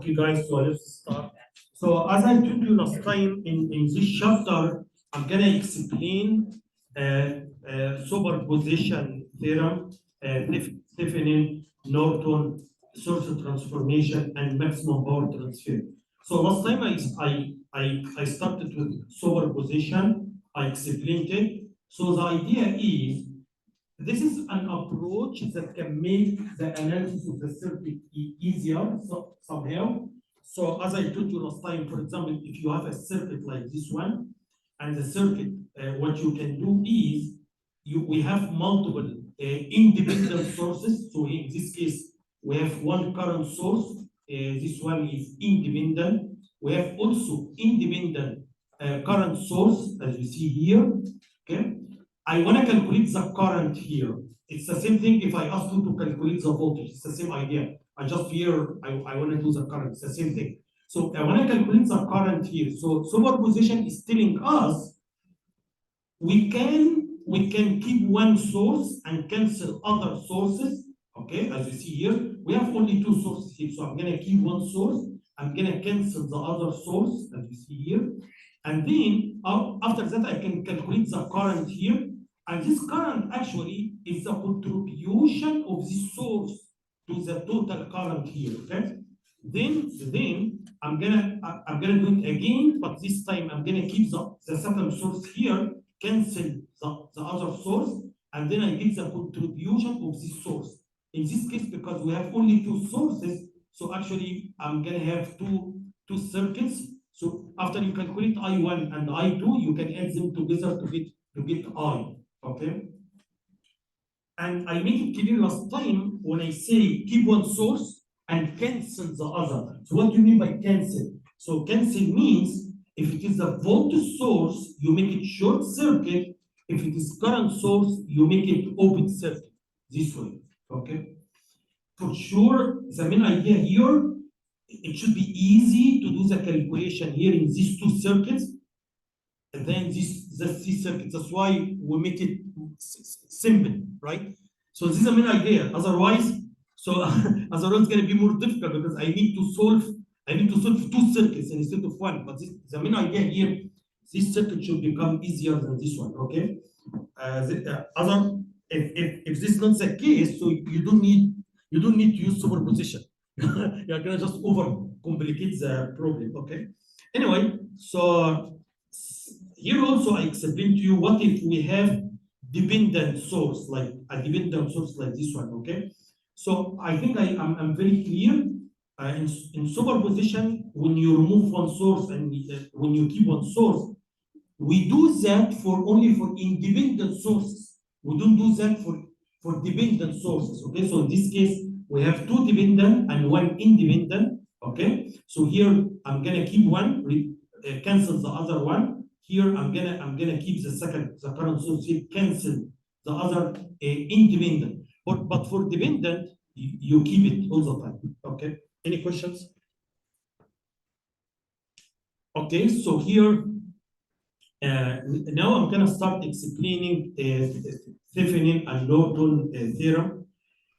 Okay, guys, so let's start. So as I told you last time in this chapter, I'm gonna explain superposition theorem, Thevenin, Norton, source transformation, and maximum power transfer. So last time I started with superposition, I explained it. So the idea is this is an approach that can make the analysis of the circuit easier somehow. So as I told you last time, for example, if you have a circuit like this one, and the circuit, what you can do is, we have multiple independent sources. So in this case, we have one current source. This one is independent. We have also independent current source, as you see here. Okay. I want to calculate the current here. It's the same thing if I ask you to calculate the voltage. It's the same idea. I just here, I want to do the current. It's the same thing. So I want to calculate the current here. So superposition is telling us we can keep one source and cancel other sources. Okay, as you see here, we have only two sources here. So I'm going to keep one source. I'm going to cancel the other source, as you see here. And then after that, I can calculate the current here. And this current actually is the contribution of this source to the total current here. Okay. Then I'm gonna do it again, but this time I'm gonna keep the second source here, cancel the other source, and then I get the contribution of this source. In this case, because we have only two sources, so actually I'm gonna have two circuits. So after you calculate I1 and I2, you can add them together to get I. Okay. And I make it clear last time when I say keep one source and cancel the other. So what do you mean by cancel? So cancel means if it is a voltage source, you make it short circuit. If it is current source, you make it open circuit. This way. Okay. For sure, the main idea here, it should be easy to do the calculation here in these two circuits. And then this circuit. That's why we make it simple, right? So this is the main idea. Otherwise, it's going to be more difficult because I need to solve two circuits instead of one. But the main idea here, this circuit should become easier than this one. Okay. If this is not the case, so you don't need to use superposition. You're gonna just over complicate the problem. Okay. Anyway, so here also I explain to you what if we have dependent source, like a dependent source like this one. Okay. So I think I'm very clear. In superposition, when you remove one source and when you keep one source, we do that only for independent sources. We don't do that for dependent sources. Okay. So in this case, we have two dependent and one independent. Okay. So here I'm gonna keep one, cancel the other one. Here I'm gonna keep the current source here, cancel the other independent. But for dependent, you keep it all the time. Okay. Any questions? Okay. So here now I'm gonna start explaining Thevenin and Norton theorem.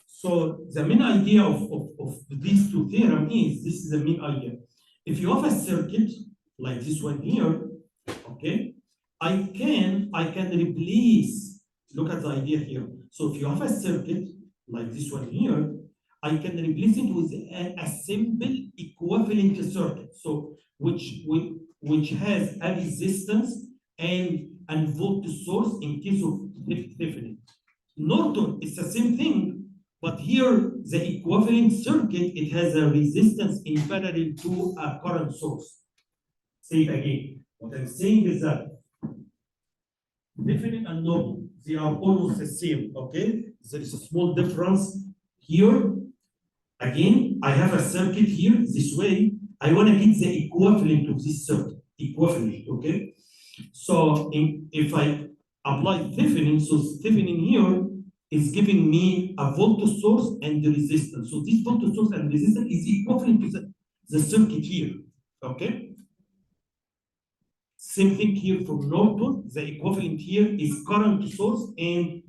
So the main idea of these two theorems is, this is the main idea. If you have a circuit like this one here, okay, I can replace, look at the idea here. So if you have a circuit like this one here, I can replace it with a simple equivalent circuit. So which has a resistance and voltage source in case of Thevenin. Norton is the same thing, but here the equivalent circuit, it has a resistance in parallel to a current source. Say it again. What I'm saying is that Thevenin and Norton, they are almost the same. Okay, there is a small difference here. Again, I have a circuit here this way. I want to get the equivalent of this circuit. Equivalent. Okay. So if I apply Thevenin, so Thevenin here is giving me a voltage source and the resistance. So this voltage source and resistance is equivalent to the circuit here. Okay. Same thing here for Norton. The equivalent here is current source and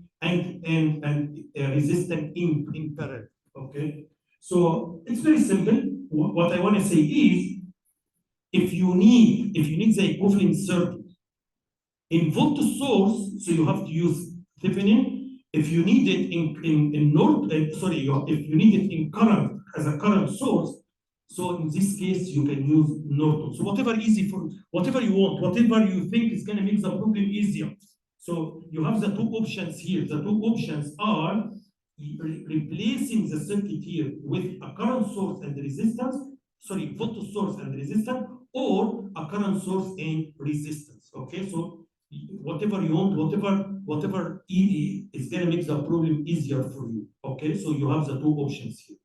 resistance in parallel. Okay. So it's very simple. what I want to say is, if you need the equivalent circuit in voltage source, so you have to use Thevenin. If you need it if you need it in current as a current source, so in this case you can use Norton. So whatever you want, whatever you think is going to make the problem easier. So you have the two options here. The two options are replacing the circuit here with a current source and resistance, voltage source and resistance, or a current source and resistance. Okay, so whatever you want, whatever is going to make the problem easier for you. Okay, so you have the two options here.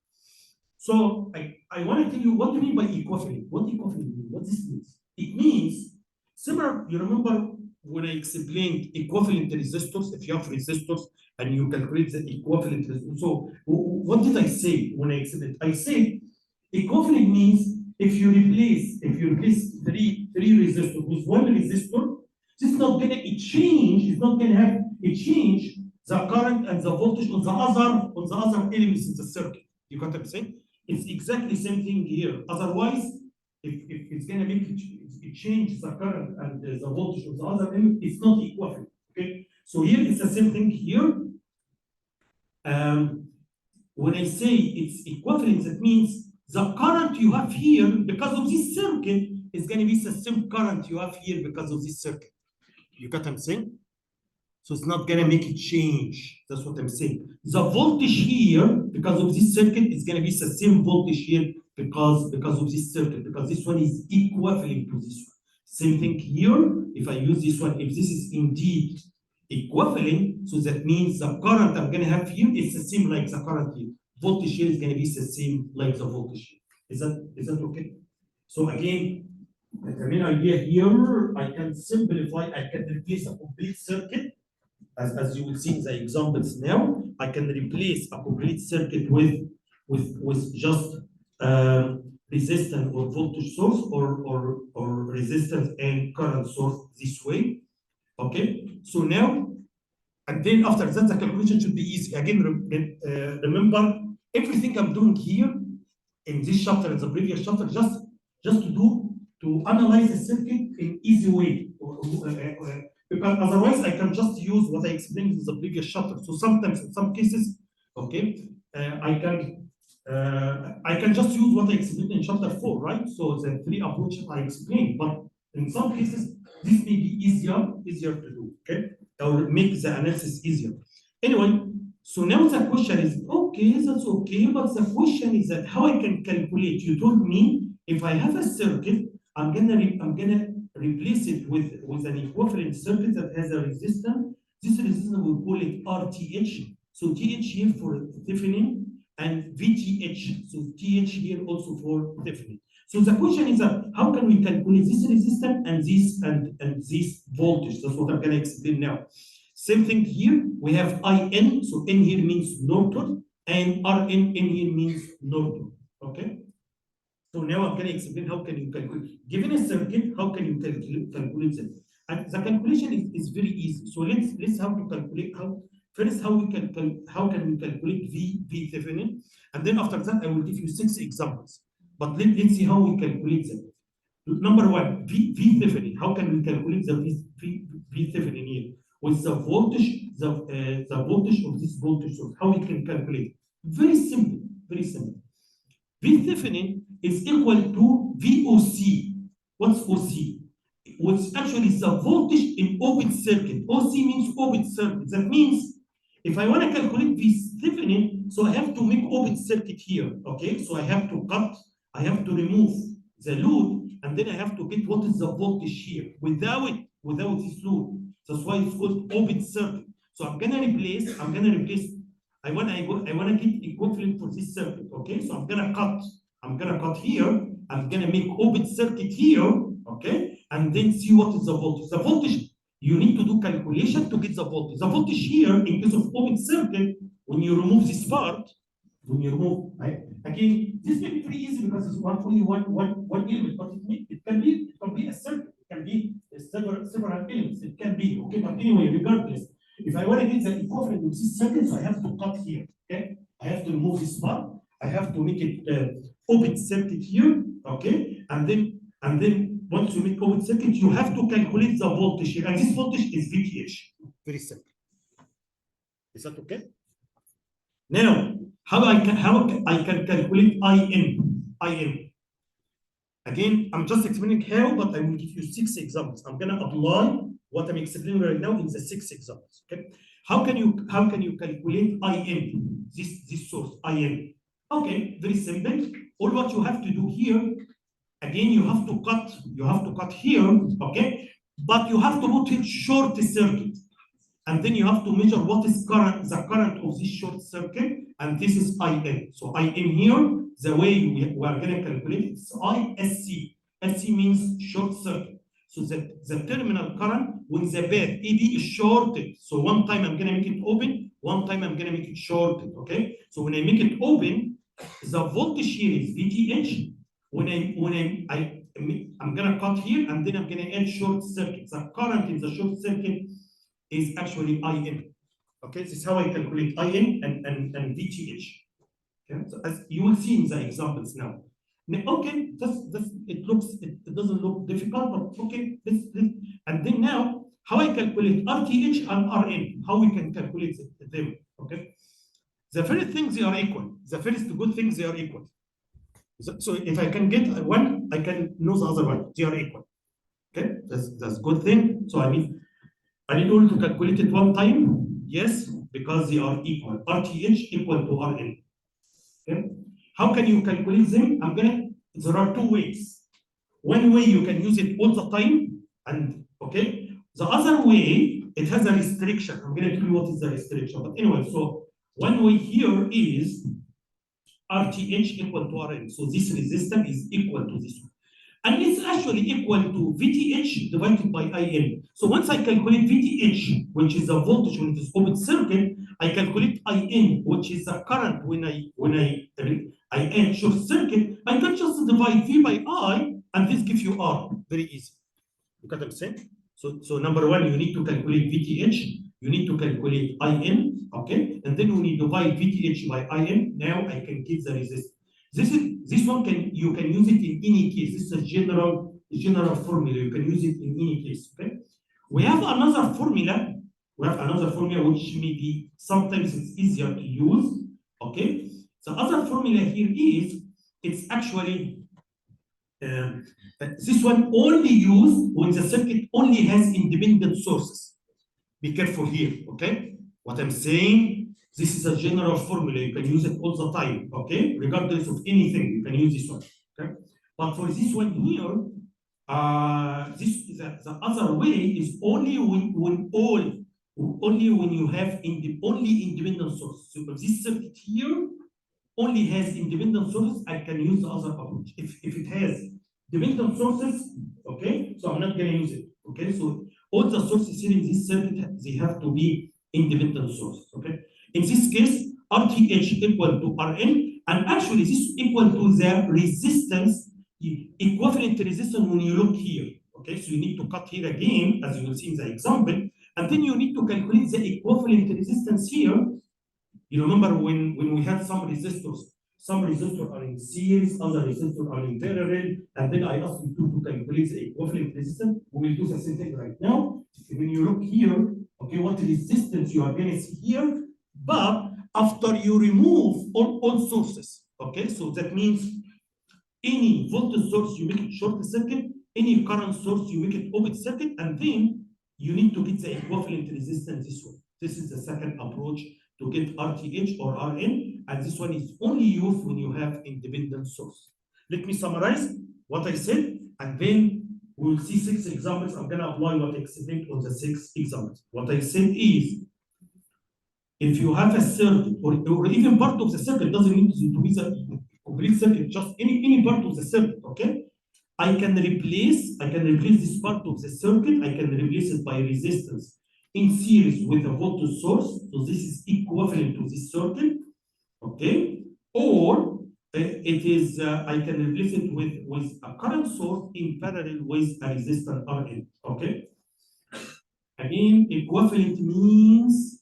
So I want to tell you what do you mean by equivalent. What equivalent means? What this means? It means similar. You remember when I explained equivalent resistors? If you have resistors and you calculate the equivalent resistors. So what did I say when I explained? I said equivalent means if you replace three resistors with one resistor, this is not going to change. It's not going to have a change the current and the voltage on the other elements in the circuit. You got what I'm saying? It's exactly the same thing here. Otherwise, if it's going to make it change the current and the voltage of the other element, it's not equivalent. Okay. So here it's the same thing here. When I say it's equivalent, that means the current you have here because of this circuit is going to be the same current you have here because of this circuit. You got what I'm saying? So it's not going to make it change. That's what I'm saying. The voltage here, because of this circuit, is going to be the same voltage here because of this circuit, because this one is equivalent to this one. Same thing here. If I use this one, if this is indeed equivalent, so that means the current I'm going to have here is the same like the current here. Voltage here is going to be the same like the voltage here. Is that okay? So again, the main idea here, I can simplify, I can replace a complete circuit, as you will see in the examples now. I can replace a complete circuit with just resistance or voltage source or resistance and current source this way. Okay, so now, and then after that, the calculation should be easy. Again, remember everything I'm doing here in this chapter, in the previous chapter, just to analyze the circuit in easy way, because otherwise I can just use what I explained in the previous chapter. So sometimes, in some cases, okay, I can just use what I explained in chapter 4, right? So the three approaches I explained, but in some cases this may be easier to do, okay, or make the analysis easier. Anyway, so now the question is, okay, that's okay, but the question is that how I can calculate. You told me if I have a circuit, I'm gonna replace it with an equivalent circuit that has a resistance. This resistance we'll call it RTH. So TH here for Thevenin and VTH. So TH here also for Thevenin. So the question is that how can we calculate this resistance and this voltage? That's what I'm gonna explain now. Same thing here. We have IN. So N here means Norton, and RN in here means Norton. Okay. So now I'm going to explain how can you calculate. Given a circuit, how can you calculate it? And the calculation is very easy. So let's how to calculate how can we calculate V Thevenin, and then after that I will give you 6 examples. But let's see how we calculate them. Number 1, V Thevenin. How can we calculate the V Thevenin here with the voltage the voltage of this voltage source? How we can calculate? Very simple. Very simple. V Thevenin is equal to VOC. What's OC? Which actually is the voltage in open circuit. OC means open circuit. That means if I want to calculate V Thevenin, so I have to make open circuit here. Okay, so I have to remove the load, and then I have to get what is the voltage here without this load. That's why it's called open circuit. So I'm gonna replace. I wanna get equivalent for this circuit. Okay, so I'm gonna cut here. I'm gonna make open circuit here. Okay, and then see what is the voltage. The voltage, you need to do calculation to get the voltage. The voltage here in case of open circuit, when you remove this part, right? Again, this may be pretty easy because it's only one element, but it can be a circuit. It can be several elements. It can be, okay, but anyway, regardless. If I want to get the equivalent of this circuit, so I have to cut here, okay? I have to remove this part. I have to make it open circuit here, okay? And then once you make open circuit, you have to calculate the voltage here, and this voltage is VTH. Very simple. Is that okay? Now, how I can calculate IN? Again, I'm just explaining how, but I will give you 6 examples. I'm gonna apply what I'm explaining right now in the 6 examples. Okay. How can you calculate IN? This source IN. Okay, very simple. All what you have to do here, again, you have to cut here, okay? But you have to put it short circuit. And then you have to measure what is the current of this short circuit, and this is IN. So IN here, the way we are going to calculate it, it's ISC. SC means short circuit. So the terminal current when the path AB is shorted. So one time I'm going to make it open, one time I'm going to make it shorted, okay? So when I make it open, the voltage here is VTH. I'm going to cut here, and then I'm going to add short circuit. The current in the short circuit is actually IN. Okay, this is how I calculate IN and VTH. Okay, so as you will see in the examples now. Okay, it doesn't look difficult, but okay, and then now how I calculate RTH and RN, how we can calculate them. Okay, the first thing they are equal. The first good thing they are equal. So if I can get one, I can know the other one. They are equal. Okay, that's good thing. So I need only to calculate it one time. Yes, because they are equal. RTH equal to RN. Okay. How can you calculate them? There are 2 ways. One way you can use it all the time, and okay. The other way, it has a restriction. I'm gonna tell you what is the restriction. But anyway, so one way here is RTH equal to RN. So this resistance is equal to this one. And it's actually equal to VTH divided by IN. So once I calculate VTH, which is the voltage when it is open circuit, I calculate IN, which is the current when I add short circuit. I can just divide V by I, and this gives you R. Very easy. You get what I'm saying? So number one, you need to calculate VTH. You need to calculate IN, okay? And then when you divide VTH by IN, now I can get the resistance. This one you can use it in any case. This is a general formula. You can use it in any case. Okay. We have another formula. Which maybe sometimes it's easier to use. Okay. The other formula here is it's actually this one only used when the circuit only has independent sources. Be careful here. Okay. What I'm saying. This is a general formula. You can use it all the time, okay? Regardless of anything, you can use this one, okay? But for this one here, the other way is only when you have only independent sources. So if this circuit here only has independent sources, I can use the other approach. If it has dependent sources, okay, so I'm not gonna use it, okay? So all the sources here in this circuit, they have to be independent sources, okay? In this case, RTH equal to RN, and actually this is equal to the resistance, equivalent resistance when you look here. Okay, so you need to cut here again, as you will see in the example, and then you need to calculate the equivalent resistance here. You remember when we had some resistors are in series, other resistors are in parallel, and then I asked you to calculate the equivalent resistance. We will do the same thing right now. When you look here, okay, what resistance you are going to see here, but after you remove all sources, okay, so that means any voltage source you make it short circuit, any current source you make it open circuit, and then you need to get the equivalent resistance this way. This is the second approach to get RTH or RN, and this one is only used when you have independent source. Let me summarize what I said, and then we will see 6 examples. I'm going to apply what I explained on the 6 examples. What I said is, if you have a circuit, or even part of the circuit, doesn't need to be the complete circuit, just any part of the circuit, okay? I can replace this part of the circuit, I can replace it by resistance in series with a voltage source, so this is equivalent to this circuit, okay? Or it is, I can replace it with a current source in parallel with a resistor RN, okay? Again, equivalent means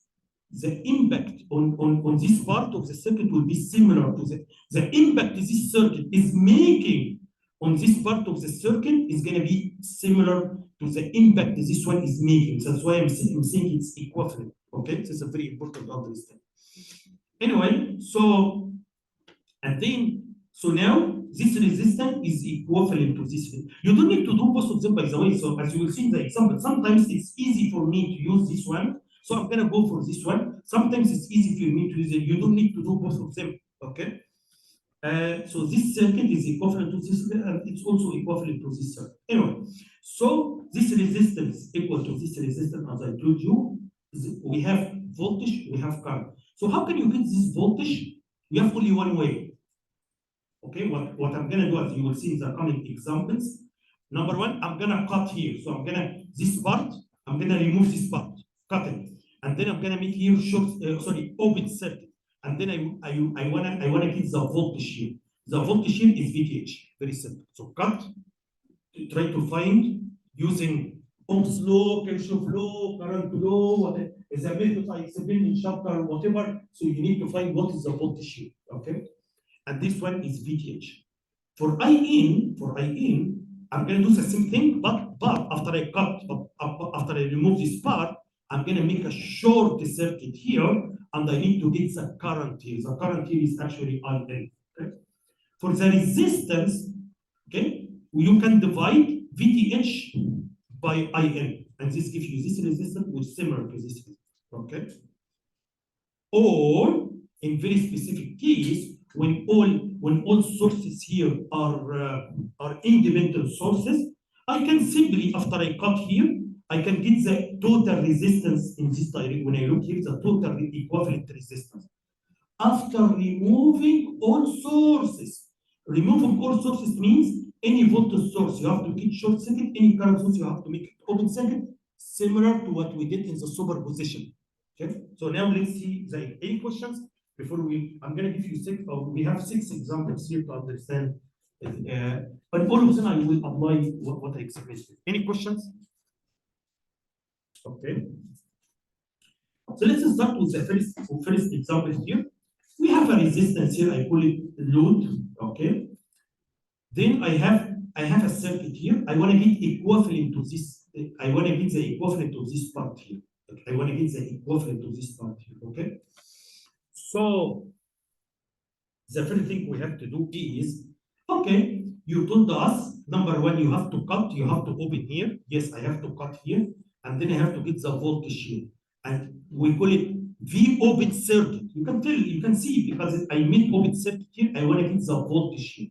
the impact on this part of the circuit will be similar to the impact this circuit is making on this part of the circuit is going to be similar to the impact this one is making. That's why I'm saying it's equivalent. Okay, this is a very important to understand. Anyway, so and then so now this resistance is equivalent to this. You don't need to do both of them, by the way. So as you will see in the example, sometimes it's easy for me to use this one. So I'm gonna go for this one. Sometimes it's easy for me to use it. You don't need to do both of them. Okay. So this circuit is equivalent to this, and it's also equivalent to this circuit. Anyway, so this resistance equal to this resistance, as I told you, we have voltage, we have current. So how can you get this voltage? We have only one way. Okay, what I'm gonna do, as you will see in the coming examples, number one, I'm gonna cut here. So I'm gonna this part, I'm gonna remove this part, cut it, and then I'm gonna make here short, open circuit. And then I wanna get the voltage here. The voltage here is VTH. Very simple. So cut. Try to find using Ohm's law, Kirchhoff law, current law, whatever is a method I explained in chapter whatever. So you need to find what is the voltage here. Okay. And this one is VTH. For IN, I'm gonna do the same thing, but after I cut, after I remove this part, I'm gonna make a short circuit here. And I need to get the current here. The current here is actually IN. Okay? For the resistance, okay, you can divide VTH by IN, and this gives you this resistance which is similar to this resistance. Okay. Or in very specific case, when all sources here are independent sources, I can simply, after I cut here, I can get the total resistance in this direction. When I look here, the total equivalent resistance. After removing all sources. Removing all sources means any voltage source, you have to keep short circuit, any current source, you have to make it open circuit, similar to what we did in the superposition. Okay, so now let's see any questions before I'm going to give you we have 6 examples here to understand. But all of them I will apply what I explained. Any questions? Okay. So let's start with the first example here. We have a resistance here, I call it load. Okay. Then I have a circuit here. I want to get equivalent to this. I want to get the equivalent of this part here. I want to get the equivalent of this part here. Okay. So the first thing we have to do is, okay, you told us, number one, you have to cut, you have to open here. Yes, I have to cut here, and then I have to get the voltage here. And we call it V open circuit. You can tell, you can see, because I made open circuit here, I want to get the voltage here.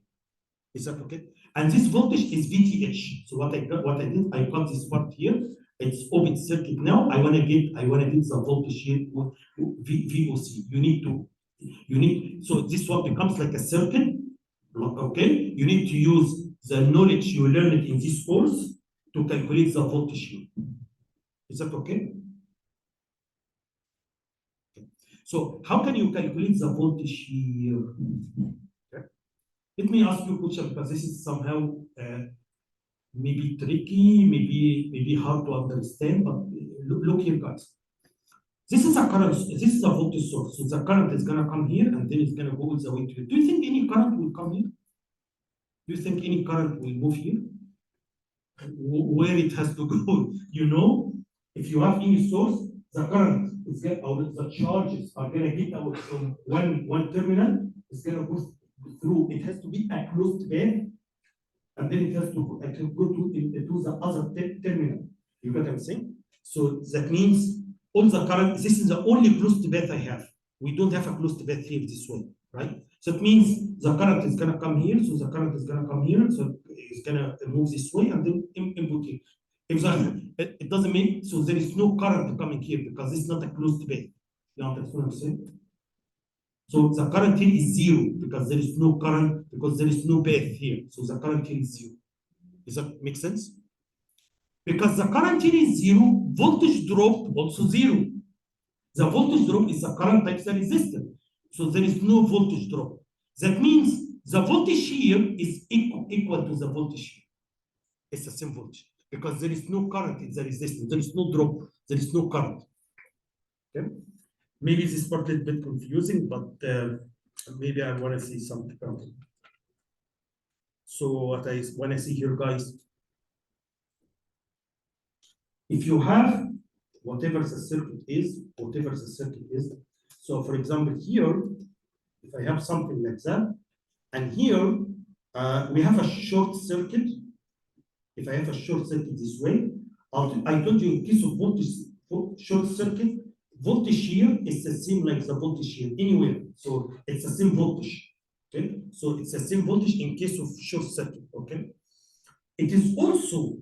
Is that okay? And this voltage is VTH. So what I did, I cut this part here. It's open circuit now. I want to get the voltage here with VOC. So this one becomes like a circuit. Okay, you need to use the knowledge you learned in this course to calculate the voltage here. Is that okay? So how can you calculate the voltage here? Okay. Let me ask you a question, because this is somehow maybe tricky, maybe hard to understand, but look here, guys. This is a current, this is a voltage source. So the current is gonna come here and then it's gonna go all the way to here. Do you think any current will come here? Do you think any current will move here? Where it has to go? You know, if you have any source, the current is the charges are gonna get out from one terminal, it's gonna go through. It has to be a closed path, and then it has to go to the other terminal. You get what I'm saying? So that means all the current, this is the only closed path I have. We don't have a closed path here this way, right? So it means the current is gonna come here, so the current is gonna come here, so it's gonna move this way and then input here. If it doesn't mean, so there is no current coming here because it's not a closed path. You understand what I'm saying? So the current here is 0 because there is no current, because there is no path here. So the current here is 0. Does that make sense? Because the current here is 0, voltage drop also 0. The voltage drop is the current times the resistance. So there is no voltage drop. That means the voltage here is equal to the voltage here. It's the same voltage because there is no current in the resistance. There is no drop. There is no current. Okay. Maybe this part a little bit confusing, but maybe I want to say something about it. So what I want to see here, guys, if you have whatever the circuit is, so for example, here, if I have something like that, and here we have a short circuit. If I have a short circuit this way, I told you in case of voltage short circuit, voltage here is the same like the voltage here anywhere. So it's the same voltage. Okay, so it's the same voltage in case of short circuit. Okay, it is also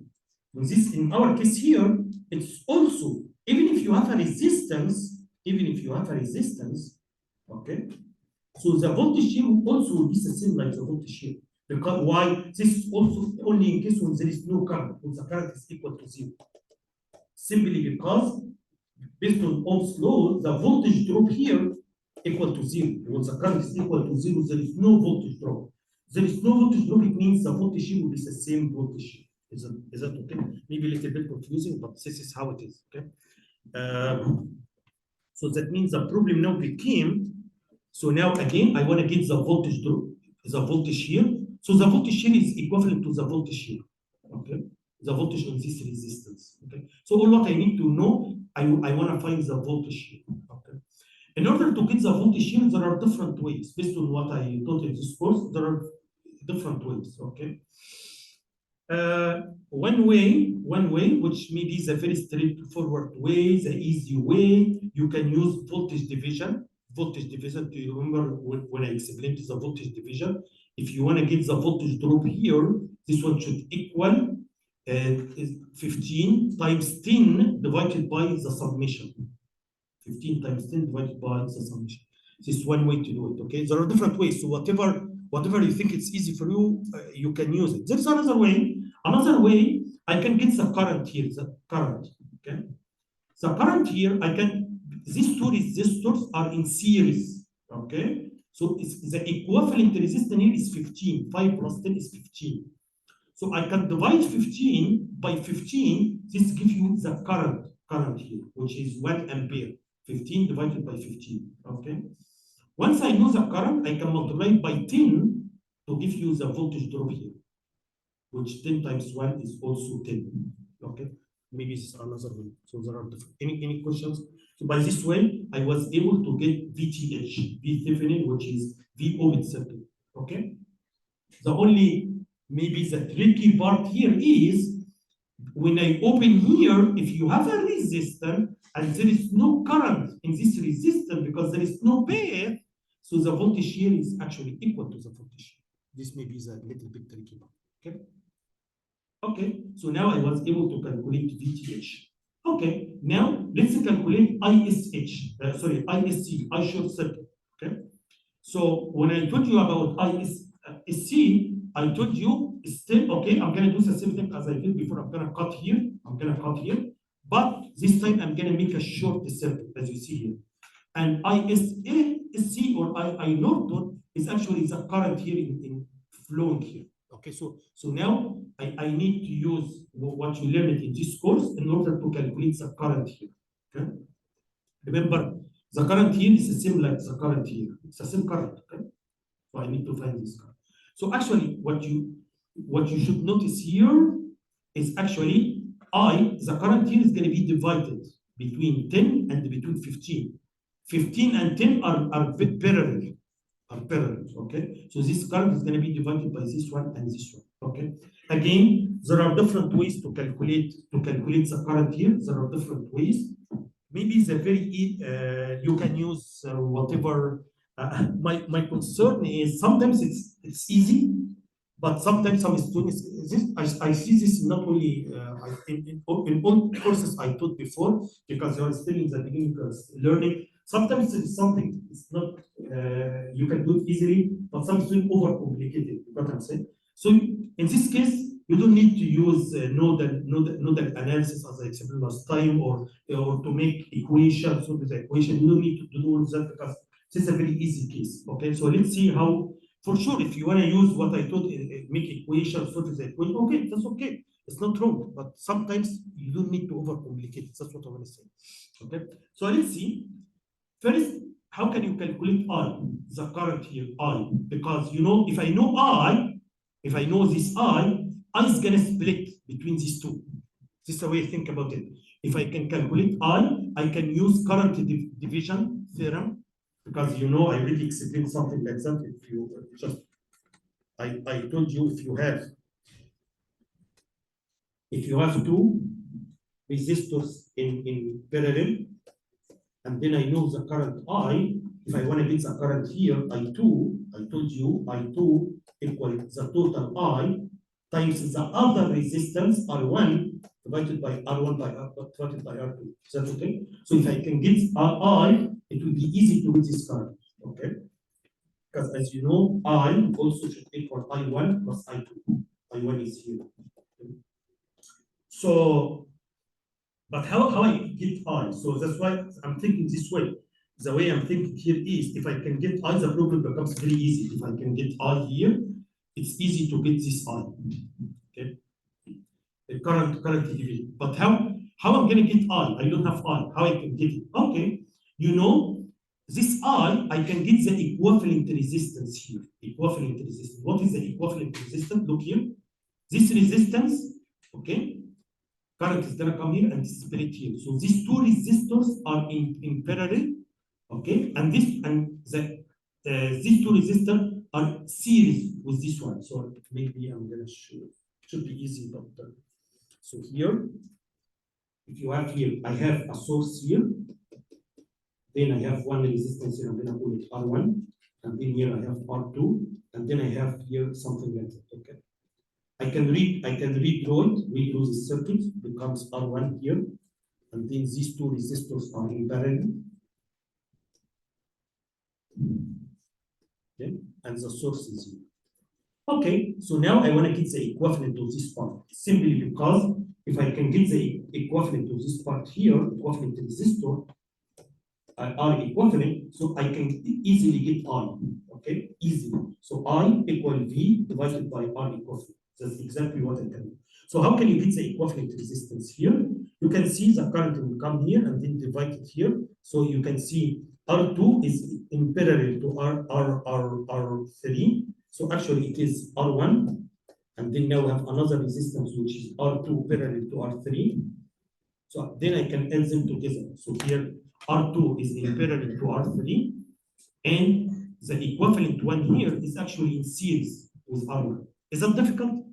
in our case here, it's also even if you have a resistance, okay. So the voltage here also will be the same like the voltage here. Because why? This is also only in case when there is no current, when the current is equal to zero. Simply because based on Ohm's law, the voltage drop here equal to zero. When the current is equal to zero, there is no voltage drop. There is no voltage drop, it means the voltage here will be the same voltage here. Is that okay? Maybe a little bit confusing, but this is how it is. Okay. So that means the problem now became. So now again, I want to get the voltage drop, the voltage here. So the voltage here is equivalent to the voltage here. Okay. The voltage on this resistance. Okay. So all what I need to know, I want to find the voltage here. Okay. In order to get the voltage here, there are different ways. Based on what I taught in this course, there are different ways. Okay. One way, which maybe is a very straightforward way, the easy way, you can use voltage division. Voltage division, do you remember when I explained the voltage division? If you want to get the voltage drop here, this one should equal 15 times 10 divided by the summation. 15 times 10 divided by the summation. This is one way to do it, okay? There are different ways, so whatever you think it's easy for you, you can use it. There's another way. Another way, I can get the current here, the current, okay? The current here, these two resistors are in series, okay? So it's the equivalent resistance here is 15. 5 plus 10 is 15. So I can divide 15 by 15. This gives you the current here, which is 1 ampere. 15 divided by 15, okay? Once I know the current, I can multiply by 10 to give you the voltage drop here, which 10 times 1 is also 10, okay? Maybe this is another way. So there are different. Any questions? So by this way, I was able to get VTH, V Thevenin, which is V ohm circuit, okay? The only, maybe the tricky part here is, when I open here, if you have a resistor and there is no current in this resistor because there is no path, so the voltage here is actually equal to the voltage. This maybe is a little bit tricky part, okay? Okay, so now I was able to calculate VTH. Okay, now let's calculate ISH, ISC, I short circuit, okay? So when I told you about ISC, I told you still, okay, I'm gonna do the same thing as I did before. I'm gonna cut here, but this time I'm gonna make a short circuit, as you see here. And ISC or I Norton is actually the current here in flowing here. Okay, so now I need to use what you learned in this course in order to calculate the current here. Okay, remember the current here is the same like the current here. It's the same current. Okay, so I need to find this current. So actually, what you should notice here is actually the current here is going to be divided between 10 and between 15. 15 and 10 are parallel. Okay? So this current is going to be divided by this one and this one. Okay. Again, there are different ways to calculate the current here. There are different ways. Maybe the you can use whatever. My concern is sometimes it's easy, but sometimes some students I see this not only in all courses I taught before, because you're still in the beginning of learning. Sometimes it's something it's not you can do it easily, but some students overcomplicate it. You know what I'm saying? So in this case, you don't need to use nodal analysis as I explained last time, or to make equations. So with the equation, you don't need to do all that because this is a very easy case. Okay, so let's see how. For sure, if you want to use what I taught, make equations, solve the equation, okay, that's okay. It's not wrong, but sometimes you don't need to overcomplicate it. That's what I want to say. Okay, so let's see. First, how can you calculate I, the current here, I? Because you know, if I know I, if I know this I is gonna split between these two. This is the way I think about it. If I can calculate I can use current division theorem, because you know I already explained something like that. If you just, I told you if you have two resistors in parallel, and then I know the current I, if I want to get the current here, I2, I told you I2 equal the total I times the other resistance R1 divided by R1 by divided by R2. Is that okay? So if I can get I, it will be easy to get this current, okay? Because as you know, I also should equal I1 plus I2. I1 is here. So, but how I get I? So that's why I'm thinking this way. The way I'm thinking here is, if I can get I, the problem becomes very easy. If I can get I here, it's easy to get this I. Okay. The current division. But how I'm gonna get I don't have I. How I can get it? Okay. You know, this I can get the equivalent resistance here. Equivalent resistance. What is the equivalent resistance? Look here. This resistance, okay, current is gonna come here and split here. So these two resistors are in parallel, okay, and these two resistors are series with this one. So maybe I'm gonna show. Should be easy, but so here, if you have here, I have a source here, then I have one resistance here. I'm gonna call it R1, and then here I have R2, and then I have here something like that. Okay. I can redraw this circuit, becomes R1 here, and then these two resistors are in parallel. Okay, and the source is here. Okay, so now I want to get the equivalent of this part, simply because if I can get the equivalent of this part here, equivalent resistor, are equivalent, so I can easily get I, okay, easily. So I equal V divided by R equivalent. That's exactly what I can do. So how can you get the equivalent resistance here? You can see the current will come here and then divide it here. So you can see R2 is in parallel to R3. So actually it is R1. And then now we have another resistance, which is R2 parallel to R3. So then I can add them together. So here R2 is in parallel to R3. And the equivalent one here is actually in series with R1. Is that difficult?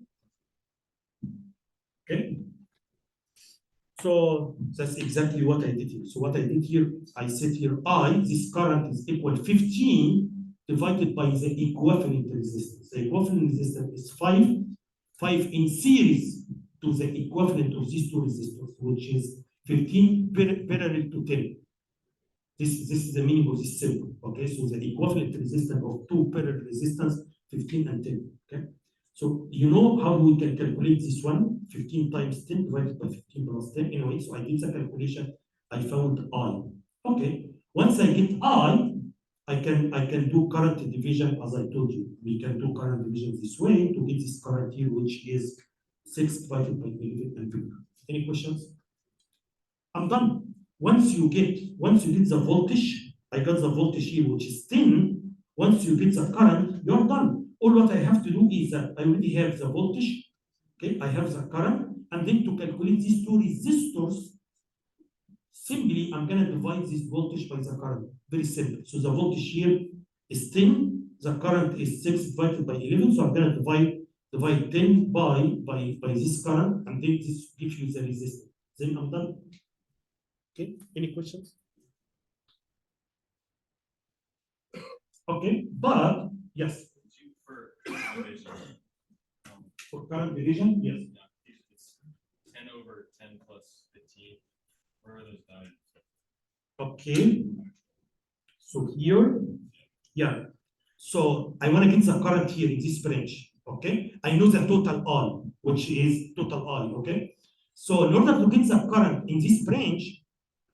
Okay. So that's exactly what I did here. So what I did here, I said here, this current is equal 15 divided by the equivalent resistance. The equivalent resistance is 5 in series to the equivalent of these two resistors, which is 15 parallel to 10. This is the meaning of this symbol. Okay, so the equivalent resistance of two parallel resistance, 15 and 10. Okay. So you know how we can calculate this one, 15 times 10 divided by 15 plus 10. Anyway, so I did the calculation, I found I. Okay, once I get I can do current division as I told you. We can do current division this way to get this current here, which is 6 divided by 11 ampere. Any questions? I'm done. Once you get the voltage, I got the voltage here, which is 10. Once you get the current, you're done. All what I have to do is that I already have the voltage, okay, I have the current, and then to calculate these two resistors, simply I'm gonna divide this voltage by the current. Very simple. So the voltage here is 10, the current is 6 divided by 11, so I'm gonna divide 10 by this current, and then this gives you the resistance. Then I'm done. Okay, any questions? Okay, but yes. For current division, yes. It's 10 over 10 plus 15. Where are those values? Okay. So here, yeah. So I want to get the current here in this branch. Okay. I know the total I, which is total I. Okay. So in order to get the current in this branch,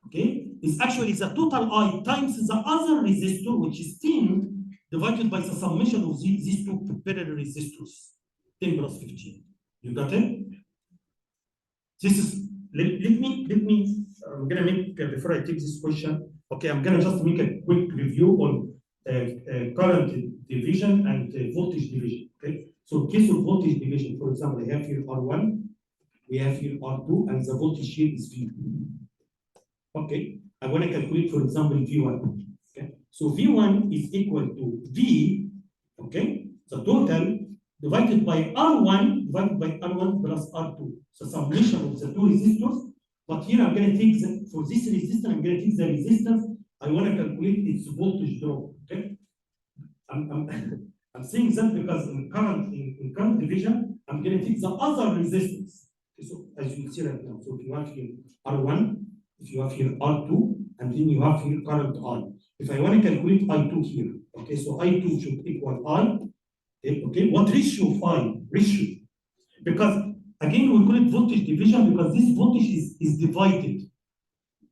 okay, is actually the total I times the other resistor, which is 10, divided by the summation of these two parallel resistors, 10 plus 15. You got it? This is, let me, I'm gonna make, before I take this question, Okay, I'm gonna just make a quick review on current division and voltage division. Okay, so in case of voltage division, for example, I have here R1, we have here R2, and the voltage here is V. Okay, I want to calculate, for example, V1. Okay, so V1 is equal to V, okay, the total divided by R1 plus R2. So summation of the two resistors. But here I'm going to take for this resistance, I'm going to take the resistance. I want to calculate its voltage drop. Okay, I'm saying that because in current division, I'm going to take the other resistance. Okay, so as you can see right now, so if you have here R1, if you have here R2, and then you have here current I. If I want to calculate I2 here, okay, so I2 should equal I. Okay, what ratio of I? Ratio. Because again, we call it voltage division because this voltage is divided.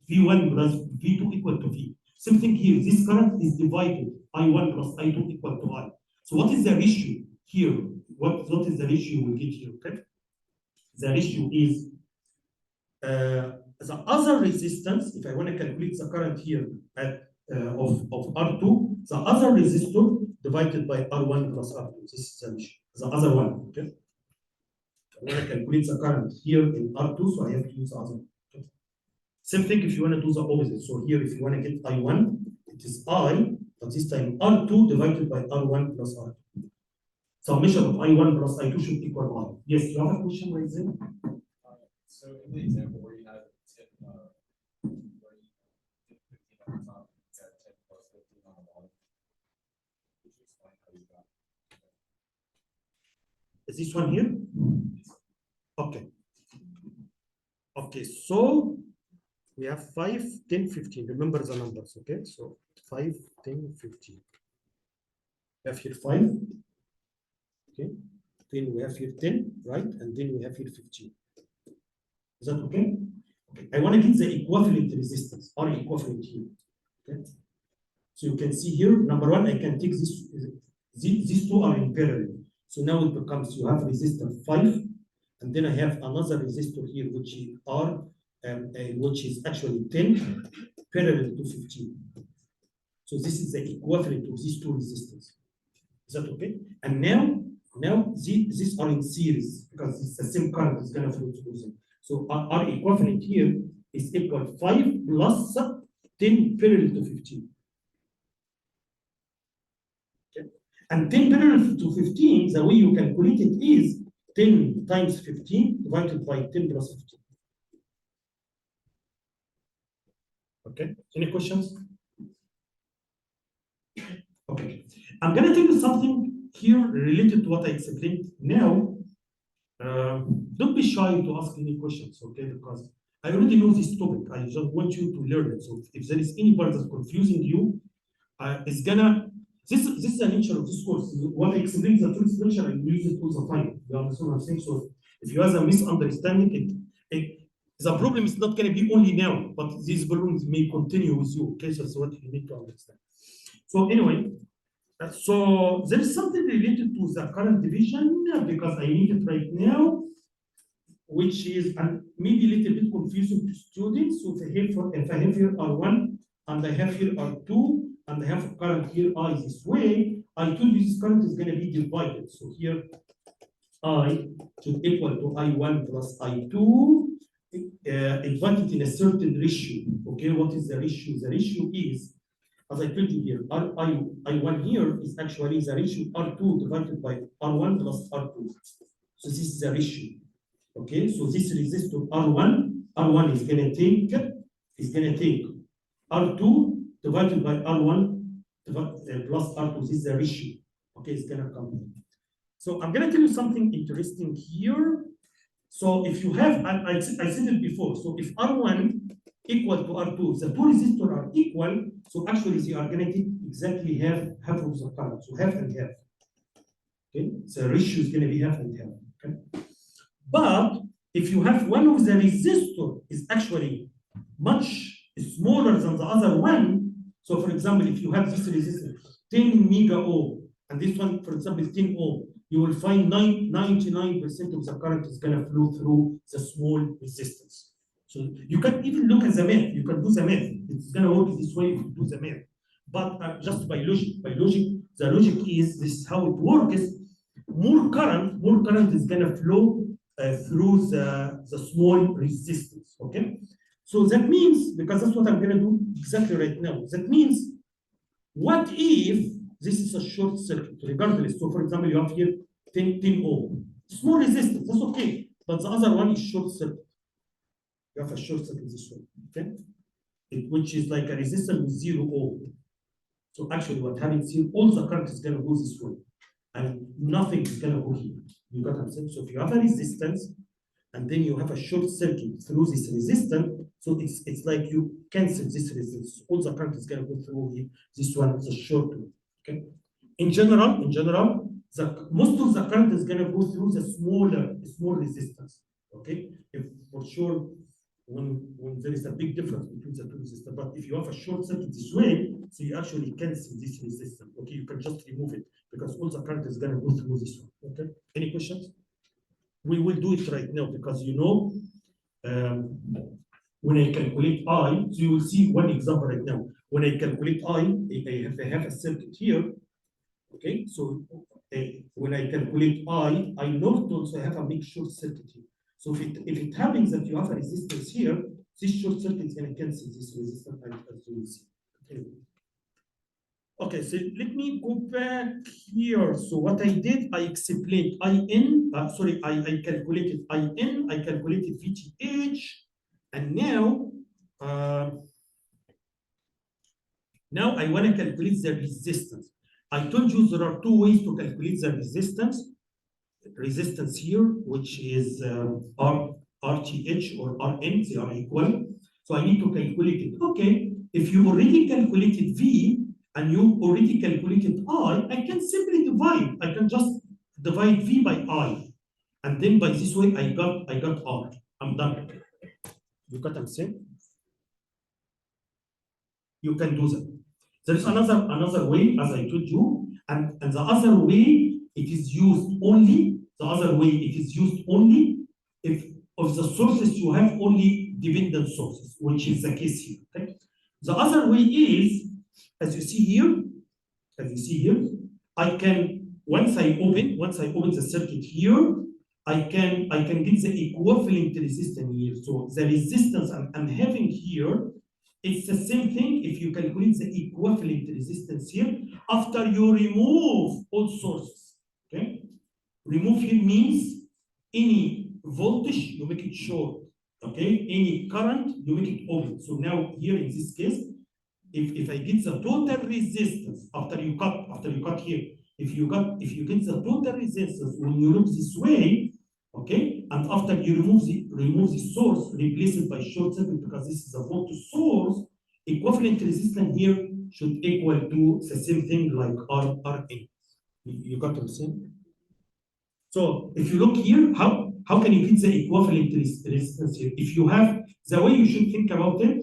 V1 plus V2 equal to V. Same thing here, this current is divided. I1 plus I2 equal to I. So what is the ratio here? What is the ratio we get here? Okay, the ratio is the other resistance. If I want to calculate the current here at of R2, the other resistor divided by R1 plus R2. This is the ratio. The other one. Okay. I want to calculate the current here in R2, so I have to use the other one. Okay. Same thing if you want to do the opposite. So here, if you want to get I1, it is I, but this time R2 divided by R1 plus R2. Summation of I1 plus I2 should equal I. Yes, you have a question right there? So in the example where you had tip, where you did 15 on the top, you got 10 plus 15 on the bottom. Could you explain how you got? Is this one here? Okay. Okay, so we have 5, 10, 15. Remember the numbers, okay? So 5, 10, 15. We have here 5. Okay. Then we have here 10, right? And then we have here 15. Is that okay? Okay. I want to get the equivalent resistance or equivalent here. Okay. So you can see here, number one, I can take this. These two are in parallel. So now it becomes you have resistor 5, and then I have another resistor here, which is R, which is actually 10 parallel to 15. So this is the equivalent of these two resistors. Is that okay? And now these are in series because it's the same current is going to flow through them. So our equivalent here is equal 5 plus 10 parallel to 15. Okay. And 10 parallel to 15, the way you calculate it is 10 times 15 divided by 10 plus 15. Okay, any questions? Okay, I'm going to tell you something here related to what I explained now. Don't be shy to ask any questions, okay? Because I already know this topic. I just want you to learn it. So if there is any part that's confusing you, it's gonna. This is the nature of this course. What I explain the first lecture, I use it all the time. You understand what I'm saying? So if you have a misunderstanding, the problem is not going to be only now, but these problems may continue with you. Okay, so that's what you need to understand. So anyway. So there is something related to the current division because I need it right now, which is maybe a little bit confusing to students. So if I have here R1 and I have here R2 and I have current here I this way, I told you this current is going to be divided. So here I should equal to I1 plus I2 divided in a certain ratio. Okay, what is the ratio? The ratio is, as I told you here, I1 here is actually the ratio R2 divided by R1 plus R2. So this is the ratio. Okay, so this resistor R1 is gonna take R2 divided by R1 plus R2. This is the ratio. Okay, it's gonna come. So I'm gonna tell you something interesting here. So if you have, I said it before. So if R1 equal to R2, the two resistors are equal. So actually they are gonna take exactly half of the current. So half and half. Okay, so the ratio is gonna be half and half. Okay. But if you have one of the resistor is actually much smaller than the other one, so for example, if you have this resistor 10 mega ohm, and this one, for example, is 10 ohm, you will find 99% of the current is going to flow through the small resistance. So you can even look at the math. You can do the math. It's gonna work this way if you do the math. But just by logic, the logic is this is how it works. More current is gonna flow through the small resistance. Okay. So that means, because that's what I'm gonna do exactly right now. That means, what if this is a short circuit, regardless? So for example, you have here 10 ohm. Small resistance, that's okay. But the other one is short circuit. You have a short circuit this way, okay? Which is like a resistance with 0 ohm. So actually what happens here, all the current is gonna go this way. And nothing is gonna go here. You got what I'm saying? So if you have a resistance, and then you have a short circuit through this resistance, so it's like you cancel this resistance. All the current is gonna go through here. This one is a short one. Okay. In general, most of the current is gonna go through the small resistance. Okay. If for sure, when there is a big difference between the two resistors, but if you have a short circuit this way, so you actually cancel this resistance. Okay, you can just remove it because all the current is gonna go through this one. Okay. Any questions? We will do it right now because you know, when I calculate I, so you will see one example right now. When I calculate I have a circuit here. Okay, so when I calculate I Norton, so I have a big short circuit here. So if it happens that you have a resistance here, this short circuit is going to cancel this resistance, as you will see. Okay, so let me go back here. So what I did, I explained IN, I calculated IN, I calculated VTH, and now I want to calculate the resistance. I told you there are two ways to calculate the resistance. Resistance here, which is RTH or RN, they are equal. So I need to calculate it. Okay, if you already calculated V and you already calculated I can simply divide. I can just divide V by I. And then by this way, I got R. I'm done. You got what I'm saying? You can do that. There is another way, as I told you, and the other way it is used only. The other way it is used only if of the sources you have only dependent sources, which is the case here. Okay? The other way is, as you see here, I can once I open the circuit here, I can get the equivalent resistance here. So the resistance I'm having here, it's the same thing if you calculate the equivalent resistance here after you remove all sources. Okay? Remove here means any voltage, you make it short. Okay? Any current, you make it open. So now here in this case, if I get the total resistance after you cut here, if you get the total resistance when you look this way, okay, and after you remove the source, replace it by short circuit because this is a voltage source, equivalent resistance here should equal to the same thing like RN. You got what I'm saying? So if you look here, how can you get the equivalent resistance here? If you have the way you should think about it,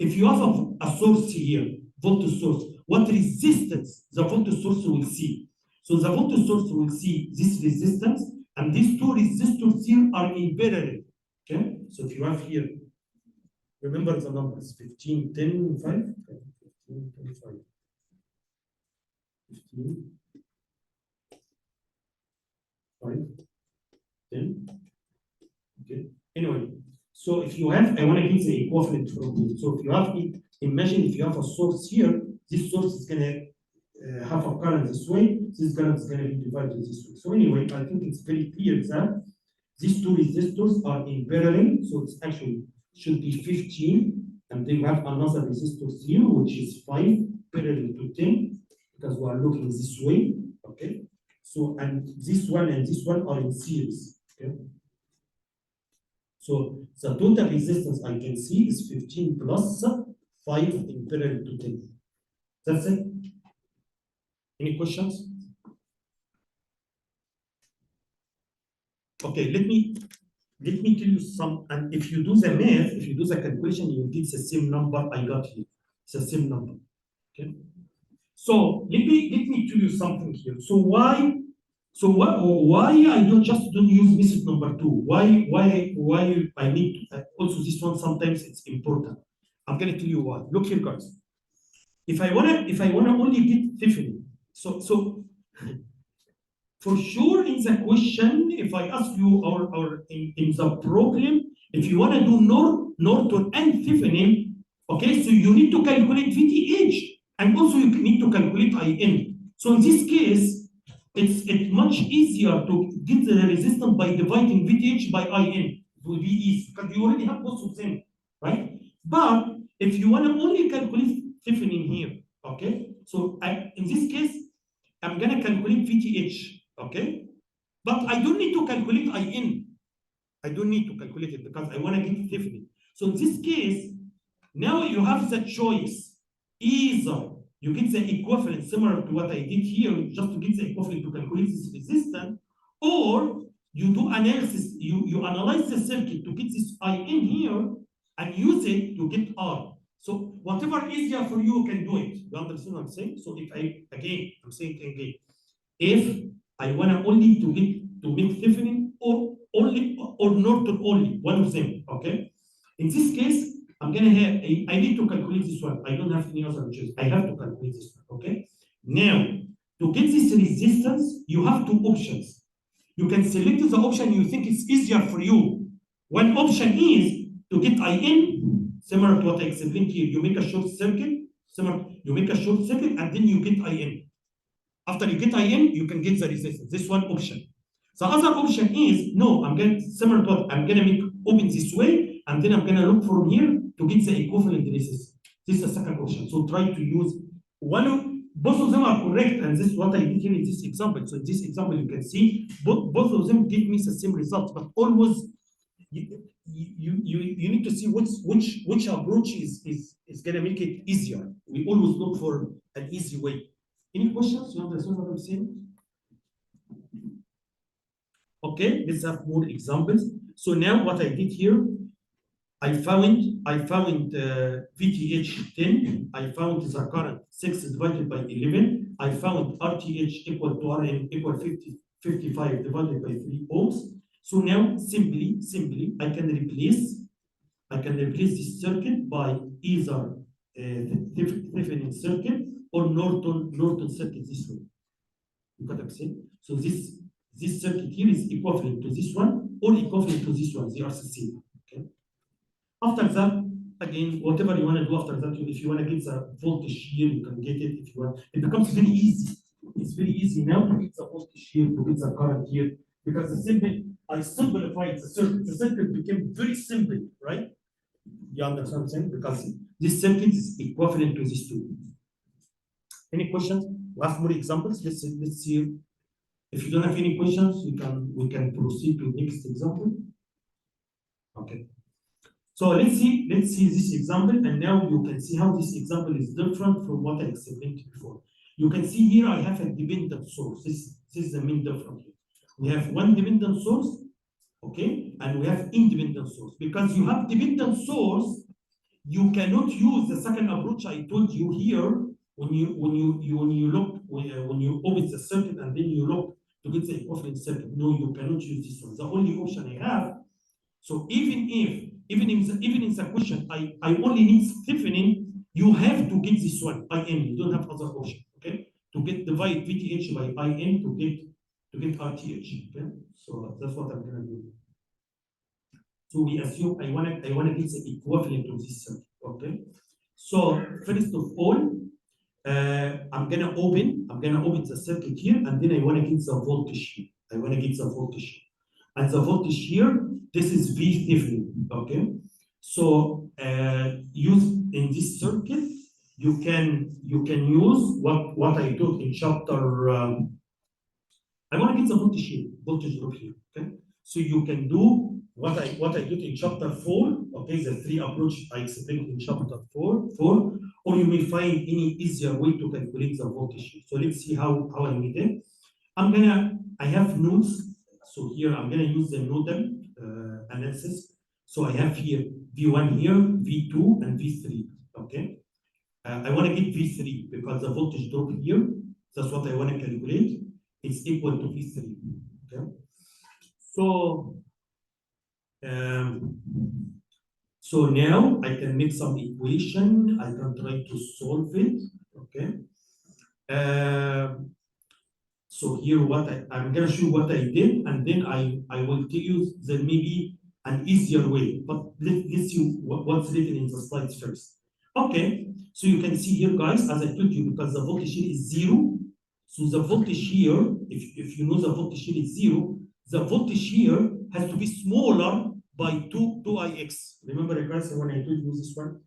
if you have a source here, voltage source, what resistance the voltage source will see? So the voltage source will see this resistance, and these two resistors here are in parallel. Okay, so if you have here, remember the numbers 15, 10, 5, 15, 25, 15, 5, 10. Okay, anyway. So if you have, I want to get the equivalent from here. So if you have it, imagine if you have a source here, this source is going to have a current this way, this current is going to be divided this way. So anyway, I think it's very clear that these two resistors are in parallel. So it's actually should be 15, and then we have another resistor here, which is 5 parallel to 10, because we are looking this way. Okay. So and this one are in series. Okay. So the total resistance I can see is 15 plus 5 in parallel to 10. That's it. Any questions? Okay, let me tell you some, and if you do the math, if you do the calculation, you will get the same number I got here. It's the same number. Okay. So let me tell you something here. So why So why I don't use method number 2? Why I need also this one sometimes it's important. I'm gonna tell you why. Look here, guys. If I wanna only get Tiffany, so for sure in the question, if I ask you or in the problem, if you wanna do Norton and Tiffany, okay, so you need to calculate VTH and also you need to calculate IN. So in this case, it's much easier to get the resistance by dividing VTH by IN. It will be easy because you already have both of them, right? But if you want to only calculate Tiffany in here, okay? So in this case, I'm gonna calculate VTH, okay? But I don't need to calculate IN. I don't need to calculate it because I want to get Tiffany. So in this case, now you have the choice. Either you get the equivalent similar to what I did here, just to get the equivalent to calculate this resistance, or you do analysis, you analyze the circuit to get this IN here and use it to get R. So whatever easier for you can do it. You understand what I'm saying? So if I'm saying again, if I want to only to make Tiffany or Norton only, one of them, okay? In this case, I'm gonna have, I need to calculate this one. I don't have any other choice. I have to calculate this one, okay? Now, to get this resistance, you have two options. You can select the option you think is easier for you. One option is to get IN, similar to what I explained here. You make a short circuit, and then you get IN. After you get IN, you can get the resistance. This one option. The other option is, no, I'm going to, similar to what, I'm going to make open this way, and then I'm going to look from here to get the equivalent resistance. This is the second option. So try to use both of them are correct, and this is what I did here in this example. So in this example, you can see both of them give me the same result, but always you need to see which approach is going to make it easier. We always look for an easy way. Any questions? You understand what I'm saying? Okay, let's have more examples. So now what I did here, I found VTH 10. I found the current 6 divided by 11. I found RTH equal to RN equal 55 divided by 3 ohms. So now simply I can replace this circuit by either Thevenin circuit or Norton circuit this way. You got what I'm saying? So this circuit here is equivalent to this one or equivalent to this one. They are the same. Okay. After that, again, whatever you want to do after that, if you want to get the voltage here, you can get it. If you want, it becomes very easy. It's very easy now to get the voltage here, to get the current here, because I simplified the circuit. The circuit became very simple, right? You understand what I'm saying? Because this circuit is equivalent to these two. Any questions? We have more examples. Let's see. If you don't have any questions, we can proceed to next example. Okay. So let's see this example, and now you can see how this example is different from what I explained before. You can see here I have a dependent source. This is the main difference. We have one dependent source, okay, and we have independent source. Because you have dependent source, you cannot use the second approach I told you here when you open the circuit and then you look to get the equivalent circuit. No, you cannot use this one. The only option I have. So even in the question I only need Thevenin, you have to get this one IN. You don't have other option. Okay, to get divide VTH by IN to get RTH. Okay, so that's what I'm gonna do. So we assume I wanna get the equivalent of this circuit. Okay, so first of all, I'm gonna open the circuit here, and then I wanna get the voltage here. And the voltage here, this is V Thevenin. Okay, so use in this circuit, you can use what I taught in chapter. I want to get the voltage drop here. Okay, so you can do what I did in chapter 4. Okay, the 3 approaches I explained in chapter 4, or you may find any easier way to calculate the voltage here. So let's see how I made it. I have nodes. So here I'm gonna use the nodal analysis. So I have here V1 here, V2, and V3. Okay. I want to get V3 because the voltage drop here. That's what I want to calculate. is equal to V3. Okay. So so now I can make some equation. I can try to solve it. Okay. So here I'm gonna show what I did, and then I will tell you there may be an easier way. But let's see what's written in the slides first. Okay, so you can see here, guys, as I told you, because the voltage here is 0. So the voltage here, if you know the voltage here is 0, the voltage here has to be smaller by 2ix. Remember, guys, when I told you this one?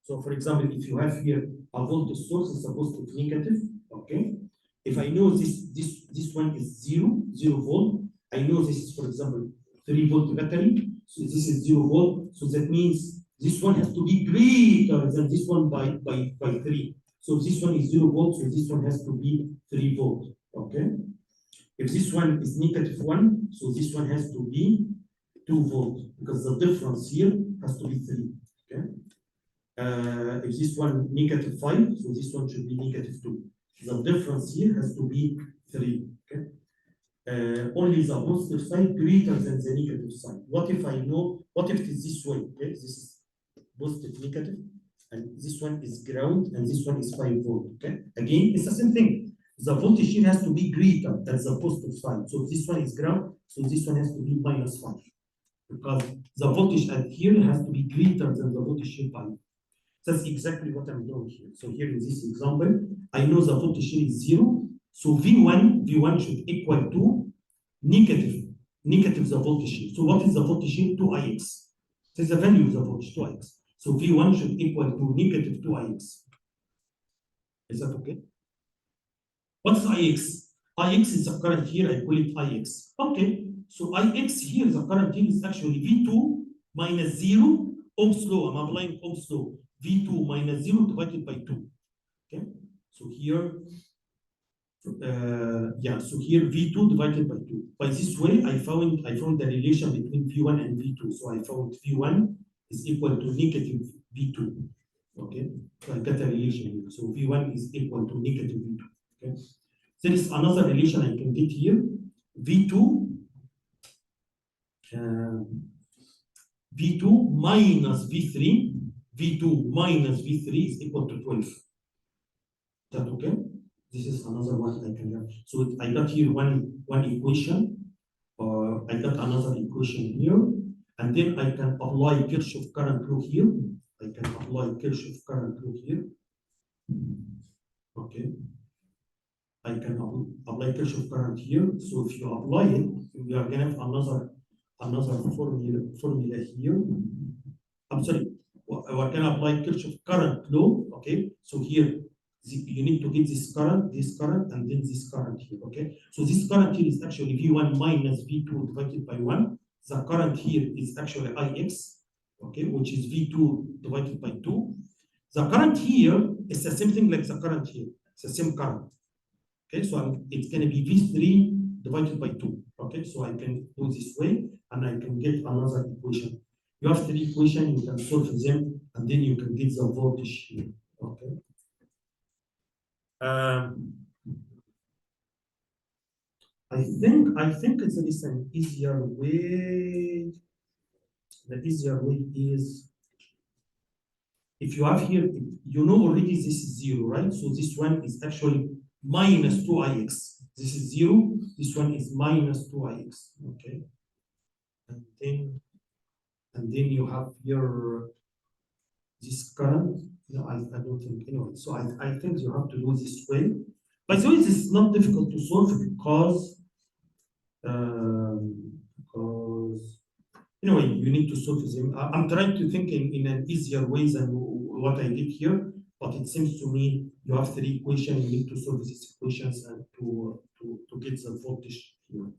So for example, if you have here a voltage source is supposed to be negative, okay? If I know this one is 0 volt, I know this is, for example, 3-volt battery. So this is 0 volt. So that means this one has to be greater than this one by 3. So this one is 0 volt, so this one has to be 3 volt. Okay. If this one is -1, so this one has to be 2 volt, because the difference here has to be 3. Okay. If this one -5, so this one should be -2. The difference here has to be 3. Okay. Only the positive side greater than the negative side. What if I know? What if it is this way? Okay, this is positive, negative, and this one is ground, and this one is 5 volt. Okay. Again, it's the same thing. The voltage here has to be greater than the positive side. So this one is ground, so this one has to be -5, because the voltage at here has to be greater than the voltage here by. That's exactly what I'm doing here. So here in this example, I know the voltage here is 0. So V1 should equal to negative the voltage here. So what is the voltage here? 2ix. This is the value of the voltage, 2ix. So V1 should equal to -2ix. Is that okay? What's ix? Ix is the current here, I call it ix. Okay, so ix here, the current here is actually V2 minus 0 Ohm's law. I'm applying Ohm's law. V2 minus 0 divided by 2. Okay, so here, so here V2 divided by 2. By this way, I found the relation between V1 and V2. So I found V1 is equal to negative V2. Okay, so I got a relation here. So V1 is equal to negative V2. Okay, there is another relation I can get here. V2 minus V3. V2 minus V3 is equal to 12. Is that okay? This is another one I can have. So I got here one equation. I got another equation here. And then I can apply Kirchhoff current law here. I can apply Kirchhoff current law here. Okay. I can apply Kirchhoff current here. So if you apply it, we are gonna have another formula here. I'm sorry. We're gonna apply Kirchhoff current law. Okay. So here you need to get this current, and then this current here. Okay. So this current here is actually V1 minus V2 divided by 1. The current here is actually Ix. Okay, which is V2 divided by 2. The current here is the same thing like the current here. It's the same current. Okay, so it's going to be V3 divided by 2. Okay, so I can do this way, and I can get another equation. You have 3 equations, you can solve them, and then you can get the voltage here. Okay. I think there is an easier way. The easier way is, if you have here, you know already this is 0, right? So this one is actually minus 2ix. This is 0. This one is minus 2ix. Okay. And then you have here this current. No, I don't think anyway. So I think you have to do this way. By the way, this is not difficult to solve because anyway, you need to solve them. I'm trying to think in an easier way than what I did here, but it seems to me you have 3 equations. You need to solve these equations and to get the voltage here.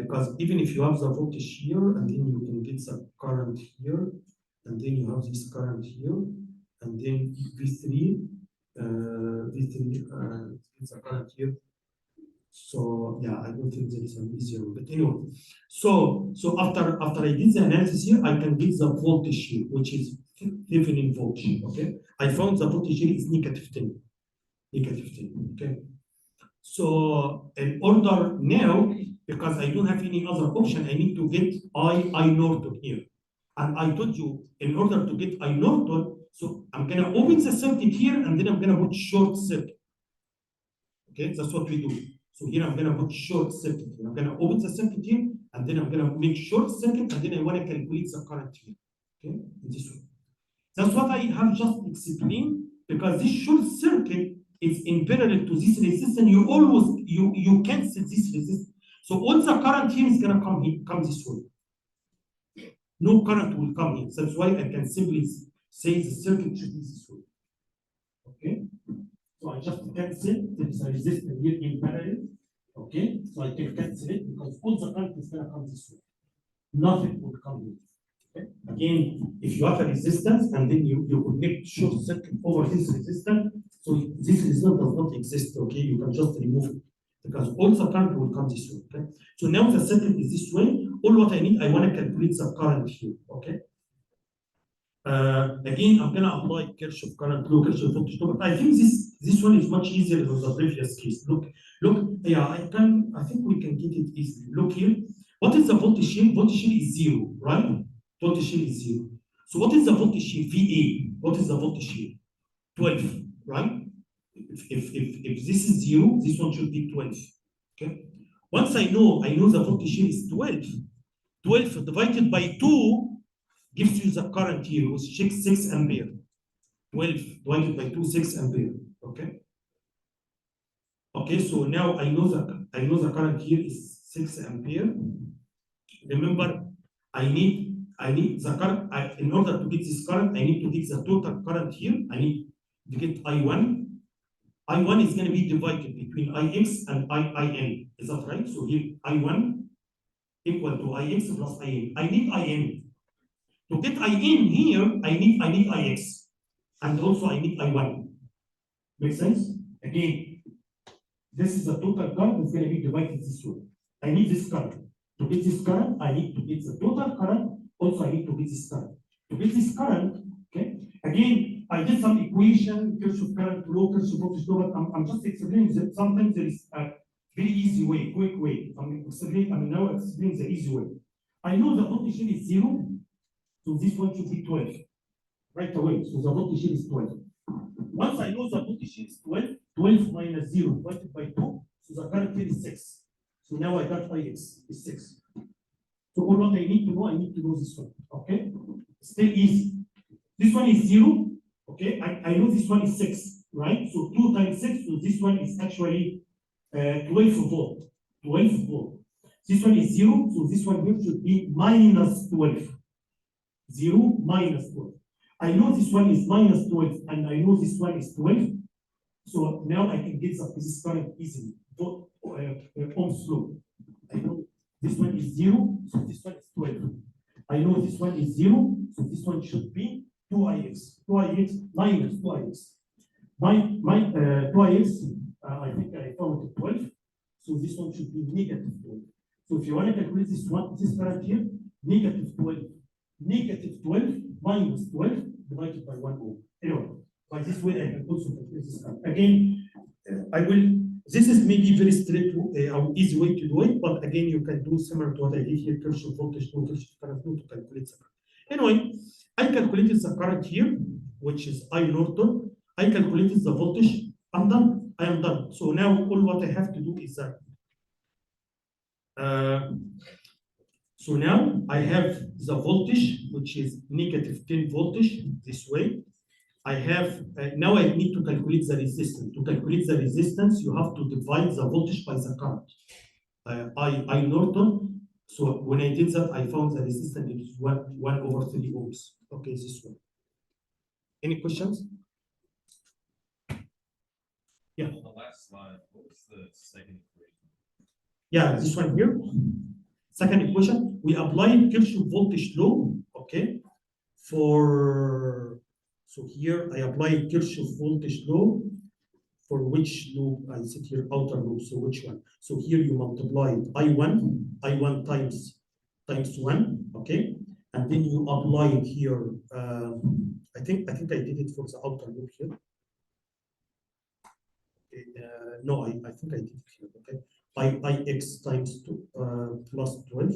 Because even if you have the voltage here, and then you can get the current here, and then you have this current here, and then V3 it's a current here. So yeah, I don't think there is an easier way. But anyway, so after I did the analysis here, I can get the voltage here, which is Thevenin voltage. Okay, I found the voltage here is -10. Okay. So in order now, because I don't have any other option, I need to get I Norton here. And I told you, in order to get I Norton, so I'm gonna open the circuit here and then I'm gonna put short circuit. Okay, that's what we do. So here I'm gonna put short circuit. I'm gonna open the circuit here and then I'm gonna make short circuit and then I wanna calculate the current here. Okay, in this way. That's what I have just explained, because this short circuit is in parallel to this resistance. You cancel this resistance. So all the current here is gonna come this way. No current will come here. That's why I can simply say the circuit should be this way. Okay. So I just cancel. There is a resistance here in parallel. Okay. So I can cancel it because all the current is gonna come this way. Nothing will come here. Okay. Again, if you have a resistance and then you connect short circuit over this resistance, so this resistance does not exist. Okay, you can just remove it because all the current will come this way. Okay. So now the circuit is this way. All what I need, I want to calculate the current here. Okay. Again, I'm gonna apply Kirchhoff current law, Kirchhoff voltage law. But I think this one is much easier than the previous case. Look, yeah, I think we can get it easily. Look here. What is the voltage here? Voltage here is 0, right? Voltage here is 0. So what is the voltage here? VA. What is the voltage here? 12, right? If this is 0, this one should be 12. Okay. Once I know the voltage here is 12. 12 divided by 2 gives you the current here, which is 6 ampere. 12 divided by 2, 6 ampere. Okay. Okay, so now I know the current here is 6 ampere. Remember, I need the current. In order to get this current, I need to get the total current here. I need to get I1. I1 is going to be divided between Ix and IN. Is that right? So here I1 equal to Ix plus IN. I need IN. To get IN here, I need Ix. And also I need I1. Make sense? Again, this is the total current that's going to be divided this way. I need this current. To get this current, I need to get the total current. Also, I need to get this current. To get this current, okay? Again, I did some equation, Kirchhoff current law, Kirchhoff voltage law, but I'm just explaining that sometimes there is a very easy way, quick way. I'm now explaining the easy way. I know the voltage here is 0, so this one should be 12. Right away. So the voltage here is 12. Once I know the voltage here is 12, 12 minus 0 divided by 2, so the current here is 6. So now I got Ix is 6. So all what I need to know this one. Okay? Still easy. This one is 0. Okay, I know this one is 6, right? So 2 times 6, so this one is actually 12 volt. 12 volt. This one is 0, so this one here should be minus 12. 0 minus 12. I know this one is minus 12, and I know this one is 12. So now I can get this current easily. Ohm's law. I know this one is 0, so this one is 12. I know this one is 0, so this one should be 2Ix. 2Ix minus 2Ix. 2Ix, I think I found 12. So this one should be negative 12. So if you want to calculate this current here, negative 12. Negative 12 minus 12 divided by 1 ohm. Anyway, by this way I can also calculate this current. Again, this is maybe very straight or easy way to do it, but again, you can do similar to what I did here, Kirchhoff voltage law, Kirchhoff current law to calculate the current. Anyway, I calculated the current here, which is I Norton. I calculated the voltage. I'm done. I am done. So now all what I have to do is that. So now I have the voltage, which is negative 10 voltage this way. I have, now I need to calculate the resistance. To calculate the resistance, you have to divide the voltage by the current. I Norton, so when I did that, I found the resistance is 1 over 3 ohms. Okay, this one. Any questions? Yeah. On the last slide, what was the second equation? Yeah, this one here. Second equation, we applied Kirchhoff voltage law, okay, so here I applied Kirchhoff voltage law for which loop? I said here outer loop, so which one? So here you multiplied I1 times 1, okay, and then you apply it here. I think I did it for the outer loop here. no, I think I did it here, okay. Ix times 2 plus 12.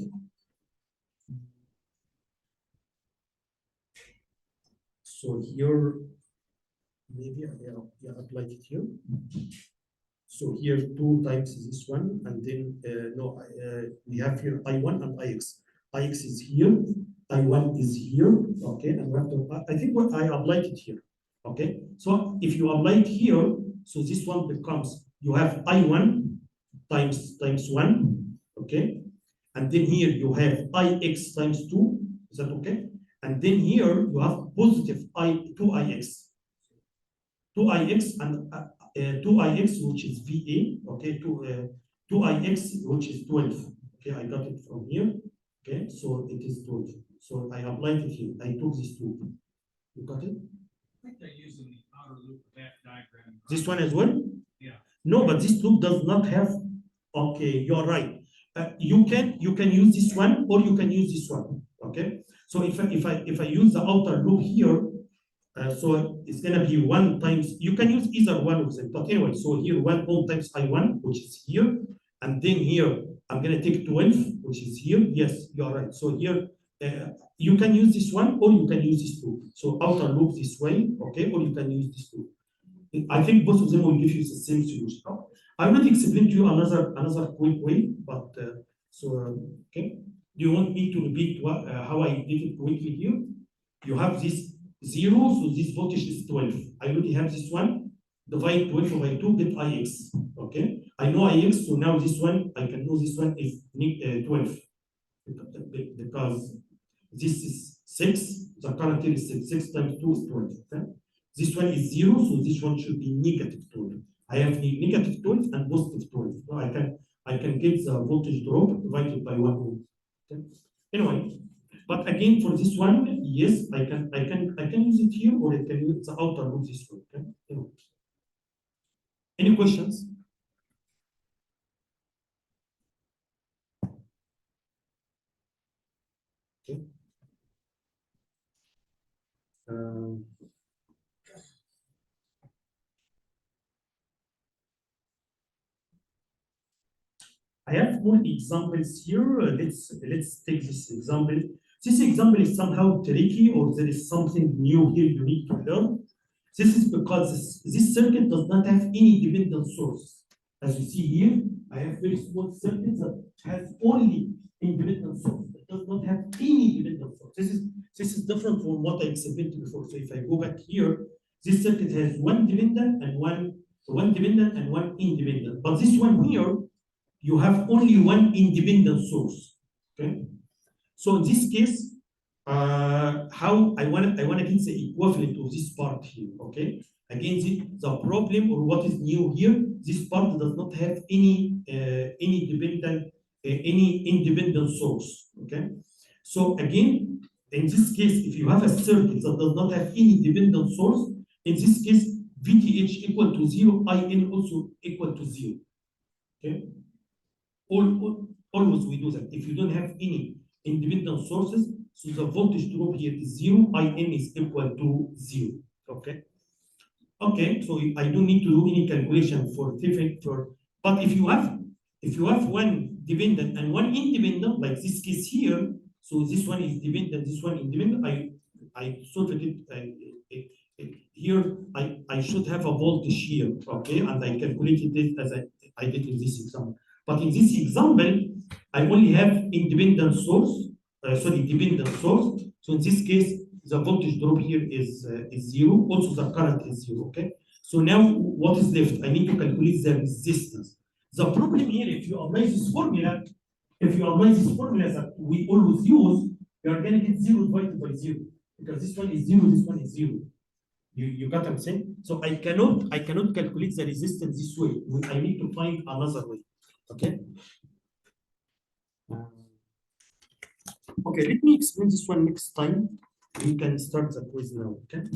So here, maybe I applied it here. So here 2 times this one, and then no, we have here I1 and Ix. Ix is here, I1 is here, okay, and we have to, I think what I applied it here, okay. So if you apply it here, so this one becomes, you have I1 times 1, okay, and then here you have Ix times 2, is that okay? And then here you have positive 2Ix. 2Ix and 2Ix, which is VA, okay, 2Ix, which is 12. Okay, I got it from here. Okay, so it is 12. So I applied it here. I took this 2. You got it? I think they're using the outer loop of that diagram. This one as well? Yeah. No, but this loop does not have. Okay, you're right. You can use this one or you can use this one. Okay. So if I use the outer loop here, so it's gonna be 1 times. You can use either one of them, but anyway. So here 1 ohm times I1, which is here, and then here I'm gonna take 12, which is here. Yes, you are right. So here you can use this one or you can use this loop. So outer loop this way, okay, or you can use this loop. I think both of them will give you the same solution. I will explain to you another quick way, but okay. Do you want me to repeat how I did it quickly here? You have this 0, so this voltage is 12. I already have this one. Divide 12 by 2, get Ix. Okay. I know Ix, so now this one I can know this one is 12 because this is 6. The current here is 6. 6 times 2 is 12. Okay? This one is 0, so this one should be negative 12. I have negative 12 and positive 12. So I can get the voltage drop divided by 1 ohm. Okay? Anyway, but again for this one, yes, I can use it here or I can use the outer loop this way. Okay? Anyway. Any questions? Okay. I have more examples here. Let's take this example. This example is somehow tricky, or there is something new here you need to learn. This is because this circuit does not have any dependent source. As you see here, I have very small circuit that has only independent source. It does not have any dependent source. This is different from what I explained before. So if I go back here, this circuit has one dependent and one independent. But this one here, you have only one independent source. Okay. So in this case, how I want to get the equivalent of this part here. Okay. Again, the problem or what is new here, this part does not have any independent source. Okay. So again, in this case, if you have a circuit that does not have any dependent source, in this case, VTH equal to 0, IN also equal to 0. Okay. Always we do that. If you don't have any independent sources, so the voltage drop here is 0, IN is equal to 0. Okay. Okay, so I don't need to do any calculation for different but if you have one dependent and one independent, like this case here, so this one is dependent, this one independent, I solved it here I should have a voltage here, okay, and I calculated it as I did in this example. But in this example, I only have independent source, dependent source. So in this case, the voltage drop here is 0. Also, the current is 0. Okay. So now, what is left? I need to calculate the resistance. The problem here, if you apply this formula that we always use, you are going to get 0 divided by 0 because this one is 0, this one is 0. You got what I'm saying? So I cannot calculate the resistance this way. I need to find another way. Okay. Okay, let me explain this one next time. We can start the quiz now. Okay.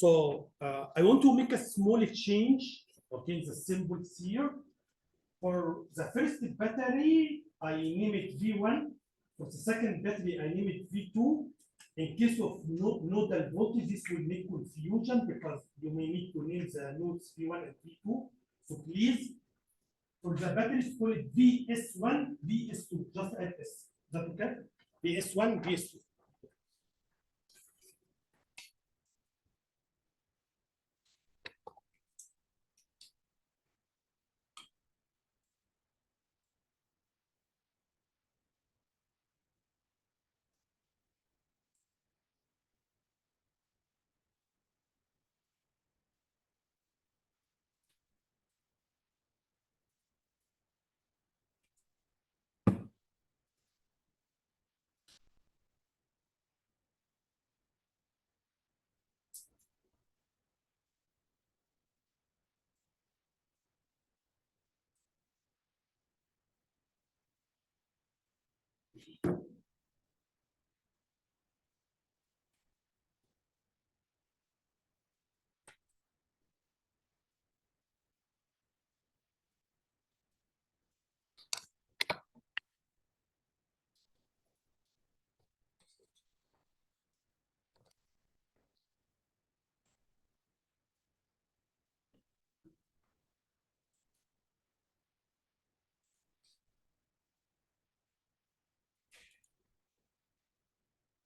So I want to make a small change, okay, the symbols here. For the first battery, I name it V1. For the second battery, I name it V2. In case of nodal voltage, this will make confusion because you may need to name the nodes V1 and V2. So please, for the batteries, call it VS1, VS2, just add S. Is that okay? VS1, VS2.